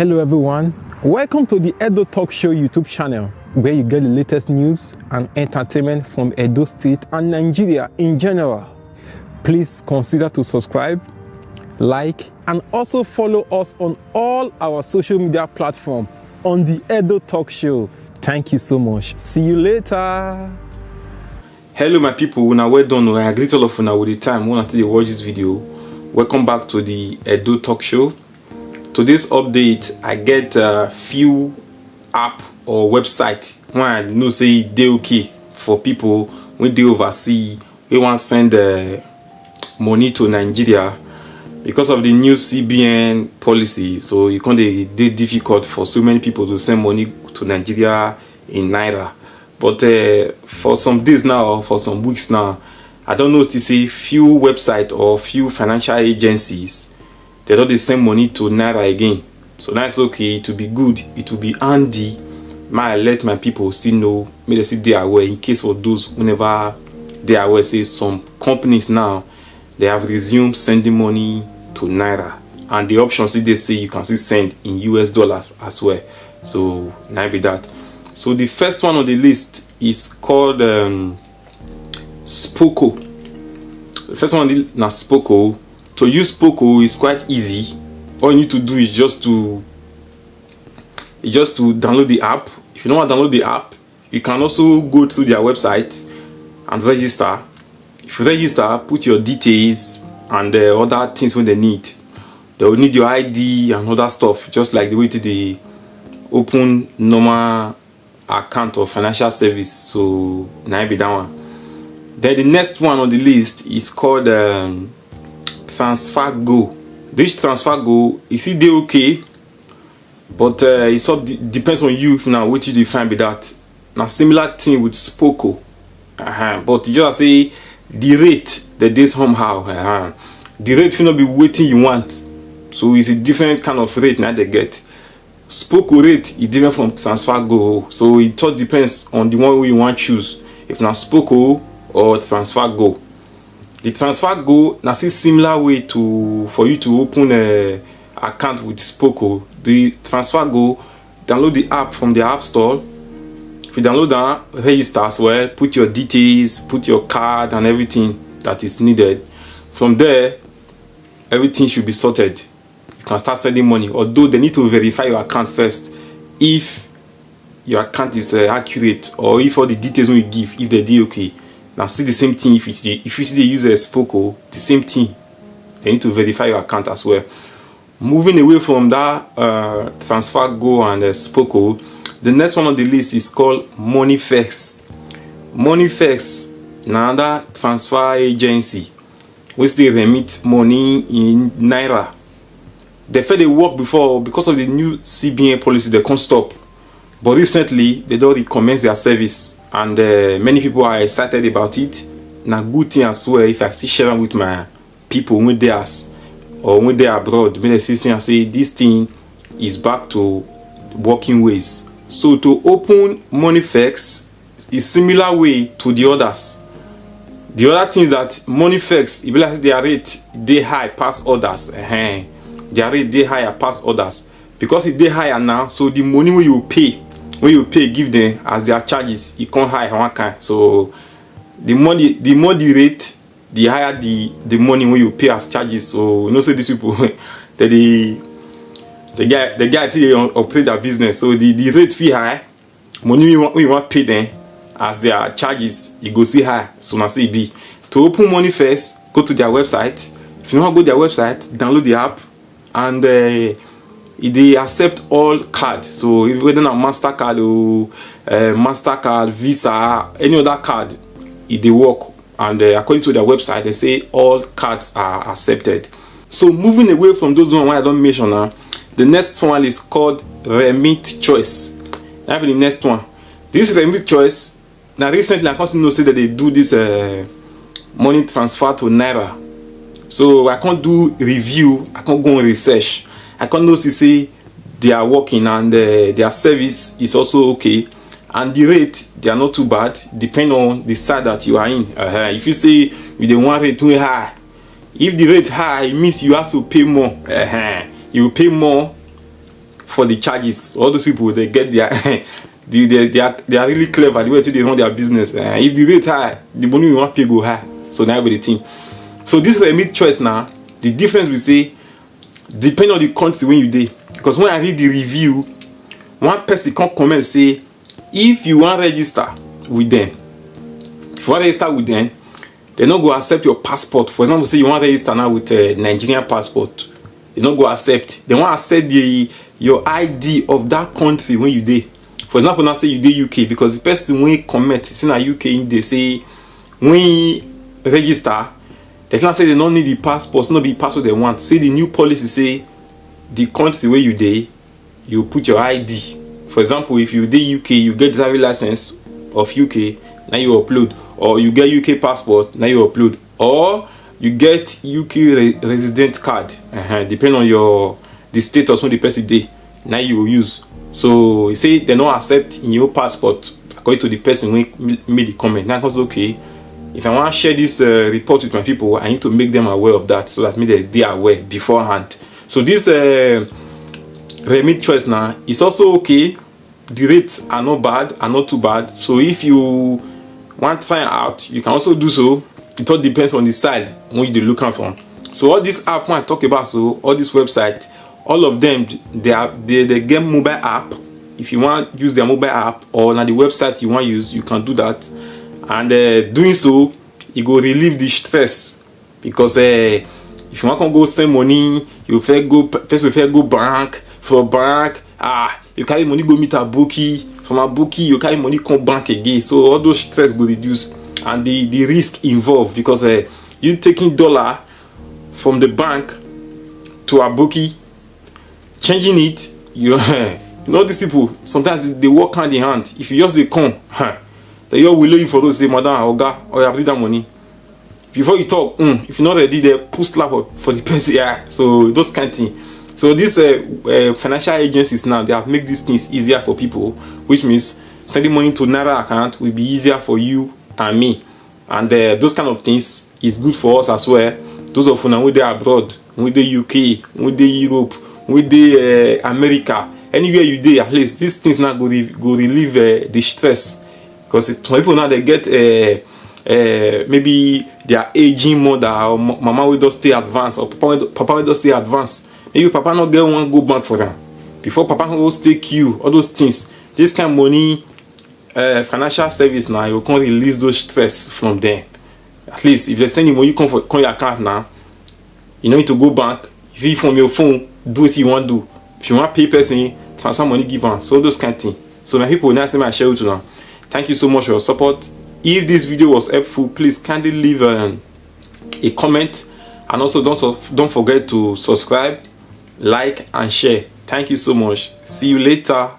Hello everyone, welcome to the Edo Talk Show YouTube channel, where you get the latest news and entertainment from Edo State and Nigeria in general. Please consider to subscribe, like, and also follow us on all our social media platforms on the Edo Talk Show. Thank you so much. See you later. Hello my people, una well done. I greet all of you with the time when you watch this video. Welcome back to the Edo Talk Show. Today's update, I get a few app or website when I know say they okay for people when they oversee, they want to send money to Nigeria because of the new CBN policy. So it can be difficult for so many people to send money to Nigeria in Naira. But for some days now, for some weeks now, I don't know to say few websites or few financial agencies, they don't send money to Naira again. So that's okay. It will be good. It will be handy. Might let my people still know. May they see they are aware in case of those whenever they are aware. Say some companies now they have resumed sending money to Naira, and the options they say you can still send in US dollars as well. So now be that. So the first one on the list is called Spoko. The first one is Spoko. To use Spoko is quite easy. All you need to do is just to download the app. If you don't want to download the app, you can also go to their website and register. If you register, put your details and other things when they need. They will need your ID and other stuff, just like the way to the open normal account or financial service. So now be that one. Then the next one on the list is called TransferGo. This TransferGo is it okay, but it all depends on you now what you define by that. Now similar thing with Spoko, but you just say the rate that this somehow the rate will not be waiting you want, so it's a different kind of rate now they get. Spoko rate is different from TransferGo, so it all depends on the one you want to choose, if not Spoko or TransferGo. The TransferGo now see similar way to for you to open a account with Spoko. The TransferGo, download the app from the App Store. If you download that, register as well, put your details, put your card and everything that is needed. From there, everything should be sorted. You can start sending money, although they need to verify your account first if your account is accurate, or if all the details when you give, if they do okay. Now see the same thing if you see the user Spoko, the same thing. They need to verify your account as well. Moving away from that TransferGo and Spoko, the next one on the list is called Moneyfex. Moneyfex, another transfer agency which they remit money in Naira. They felt they work before because of the new CBN policy. They can't stop, but recently they don't recommence their service, and many people are excited about it. Now good thing as well if I still share them with my people when they ask or when they are abroad, when they see and say this thing is back to working ways. So to open Moneyfex is similar way to the others. The other things that Moneyfex, if like their rate they high past others, their rate they higher past others because it they higher now. So the money when you pay give them as their charges, it can't high one kind. So the money the rate, the higher the money when you pay as charges. So you know, say these people that the guy till they operate their business. So the rate fee high, money you want pay them as their charges, you go see high. So now say be to open Moneyfex, go to their website. If you don't go to their website, download the app, and they accept all cards. So if whether a MasterCard or MasterCard, Visa, any other card, they work. And according to their website, they say all cards are accepted. So moving away from those ones I don't mention now, the next one is called Remit Choice. That be the next one. This Remit Choice. Now recently I can't know say that they do this money transfer to Naira. So I can't do review. I can't go on research. I can't know to say they are working and their service is also okay, and the rate they are not too bad. Depend on the side that you are in. If you say you don't want rate too high, if the rate high, it means you have to pay more. You will pay more for the charges. All those people, they get their they are really clever the way they run their business. If the rate high, the money you want to pay go high. So now with the team. So this remit choice now, the difference we say depend on the country when you dey. Because when I read the review, one person can comment say if you want register with them, if you want register with them, they not go accept your passport. For example, say you want register now with a Nigerian passport, they not go accept. They want accept your ID of that country when you dey. For example, now say you dey UK, because the person when comment it's in a UK, they say when register, they can say they don't need the passport, not be passport they want. Say the new policy say the country where you dey, you put your ID. For example, if you dey UK, you get driving license of UK, now you upload, or you get UK passport, now you upload, or you get UK resident card, depending on the status when the person dey, now you will use. So you say they don't accept in your passport according to the person who made the comment. Now it's okay. If I want to share this report with my people, I need to make them aware of that, so that means they are aware beforehand. So this remit choice now is also okay. The rates are not bad, are not too bad. So if you want to try out, you can also do so. It all depends on the side when you're looking from. So all this app when I talk about, so all this website, all of them they get mobile app. If you want to use their mobile app or on the website you want to use, you can do that. And doing so, it will relieve the stress, because if you want to go send money, you first go bank. From bank, you carry money go meet a bookie. From a bookie, you carry money come bank again. So all those stress will reduce, and the risk involved, because you taking dollar from the bank to a bookie, changing it. You know these people sometimes they work hand in hand. If you just they come, they all will you for those say, Madam Oga, or you have that money. Before you talk, if you're not ready, they push slap for the person. Yeah, so those kind of things. So these financial agencies now, they have made these things easier for people, which means sending money to Naira account will be easier for you and me. And those kind of things is good for us as well. Those of you who they abroad, who they UK, who they Europe, who they America, anywhere you dey, at least these things now go relieve the stress. Because some people now they get maybe their aging mother or mama will just stay advanced, or papa will just stay advanced. Maybe papa not get one go bank for them. Before papa will stay queue, all those things. This kind of money, financial service now, you can release those stress from them. At least if they send you money come your account now, you don't need to go bank. If you from your phone, do what you want to do. If you want to pay person, transfer money give on. So those kind of things. So my people, now I share with you now. Thank you so much for your support. If this video was helpful, please kindly leave a comment, and also don't forget to subscribe, like and share. Thank you so much. See you later.